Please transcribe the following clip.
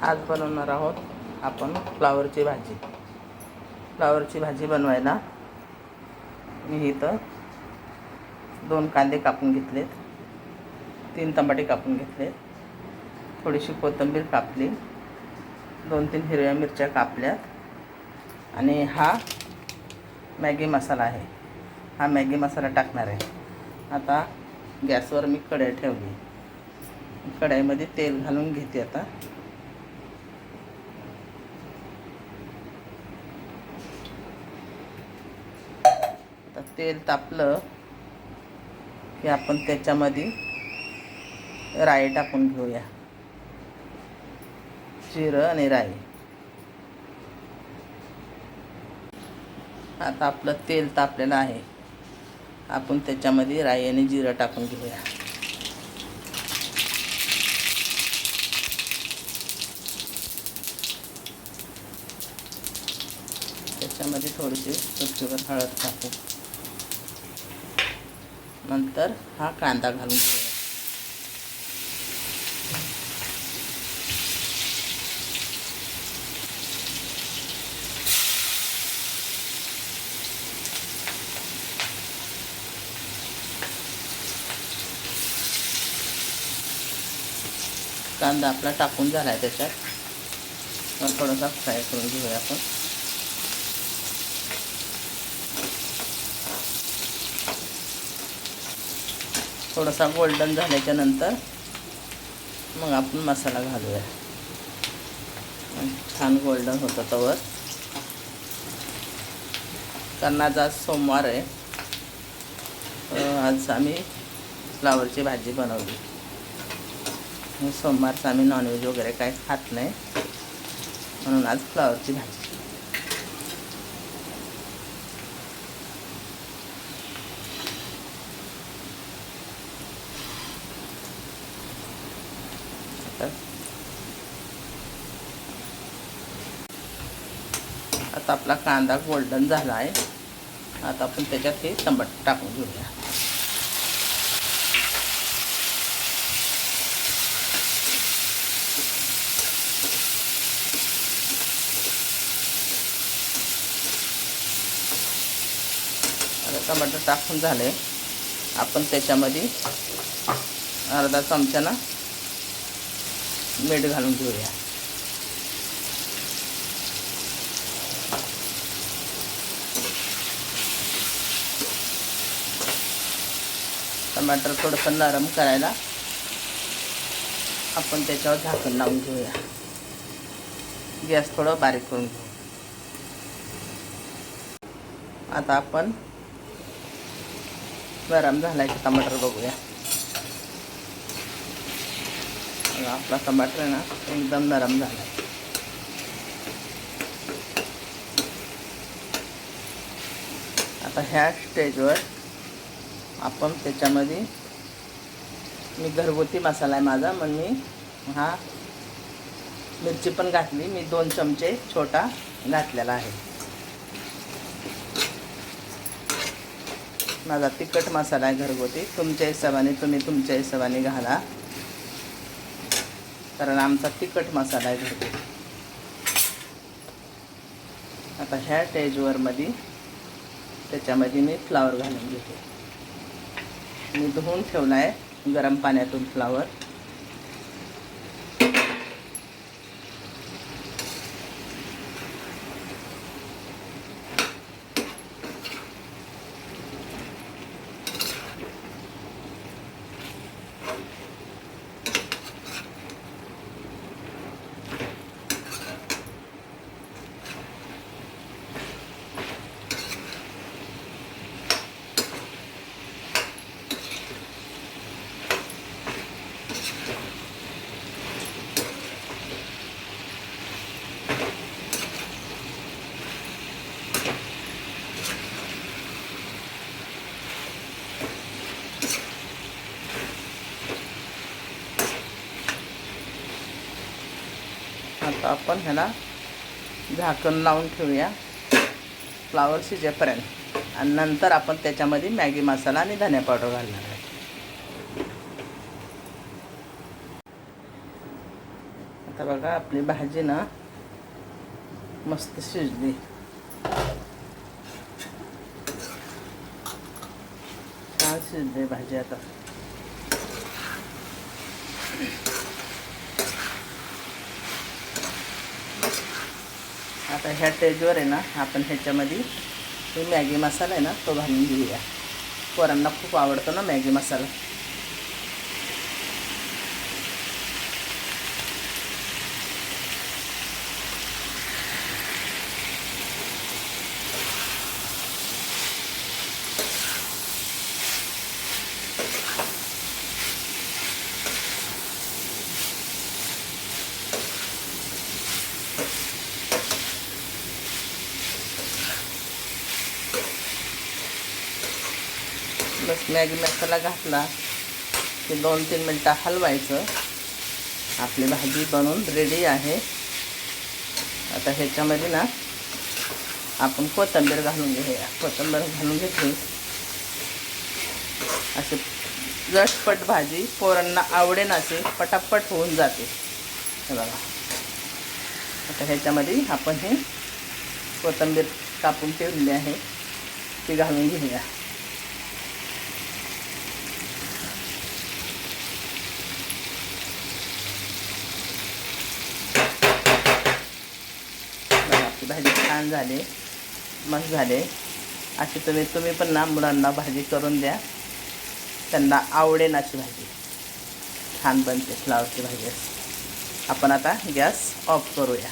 आज बनवणार आहोत आपण फ्लावरची भाजी. फ्लावरची भाजी बनवायला मी इथं 2 कांदे कापून घेतलेत, 3 टमाटे कापून घेतले, थोडीशी कोथिंबीर कापली, 2-3 हिरव्या मिरच्या कापल्यात आणि हा मॅगी मसाला आहे. हा मॅगी मसाला टाकणार आहे. आता गॅसवर मी कढई ठेवली. कढईमध्ये तेल घालून घेते. आता तेल तापलं की आपण त्याच्यामध्ये राई टाकून घेऊया. जिरं आणि राई. आता आपलं तेल तापलेलं आहे. आपण त्याच्यामध्ये राई आणि जिरं टाकून घेऊया. त्याच्यामध्ये थोडीशी चटकीवर हळद टाकू. नंतर हा कांदा घालून घेऊया. कांदा आपला टाकून झाला आहे. त्याच्यात मग थोडासा फ्राय करून घेऊया आपण. थोडासा गोल्डन झाल्याच्या नंतर मग आपण मसाला घालूया. छान गोल्डन होतं तवर. कारण आज सोमवार आहे. आज आम्ही फ्लावरची भाजी बनवली. सोमवारचं आम्ही नॉनव्हेज वगैरे काही खात नाही, म्हणून आज फ्लावरची भाजी. आता आपला कांदा गोल्डन झाला आहे. आता आपण त्याच्यात हे टमाटर टाकून घेऊया. आता टमाटर टाकून झाले. आपण त्याच्यामध्ये अर्धा चमच्यानं मीठ घालून घेऊया. टमाटर थोडंसं नरम करायला आपण त्याच्यावर झाकण लावून घेऊया. गॅस थोडं बारीक करून घेऊ. आता आपण गरम झालाय की टमाटर बघूया. आपला टमाटर आहे ना एकदम नरम झाला आहे. आता ह्या स्टेजवर आपण त्याच्यामध्ये मी घरगुती मसाला आहे माझा, म्हणून मी हा मिरची पण घातली. मी 2 चमचे छोटा घातलेला आहे. माझा तिखट मसाला आहे घरगुती. तुमच्या हिशोबाने तुम्ही तुमच्या हिशोबाने घाला, कारण आमचा तिखट मसाला आहे घरगुती. आता ह्या स्टेजवर त्याच्यामध्ये मी फ्लावर घालून घेते. मी धुवून ठेवला आहे गरम पाण्यातून फ्लावर. आता आपण ह्याला झाकण लावून ठेवूया फ्लावर शिजेपर्यंत, आणि नंतर आपण त्याच्यामध्ये मॅगी मसाला आणि धने पावडर घालणार आहे. आता बघा आपली भाजी ना मस्त शिजली. छान शिजली भाजी. आता आता ह्या स्टेजवर आहे ना आपण ह्याच्यामध्ये मॅगी मसाला आहे ना तो घालून घेऊया. पोरांना खूप आवडतो ना मॅगी मसाला. बस मॅगी मसाला घातला की 2-3 मिनटं हलवायचं. आपली भाजी बनवून रेडी आहे. आता ह्याच्यामध्ये ना आपण कोथिंबीर घालून घेऊया. कोथिंबीर घालून घेतली असे झटपट भाजी पोरांना आवडेन असे पटापट होऊन जाते. हे बघा आता ह्याच्यामध्ये आपण हे कोथिंबीर कापून ठेवलेली आहे ती घालून घेऊया. भाजी छान झाली, मस्त झाले. अशी तुम्ही पण ना मुलांना भाजी करून द्या. त्यांना आवडेन अशी भाजी छान बनते फ्लावरची भाजी. आपण आता गॅस ऑफ करूया.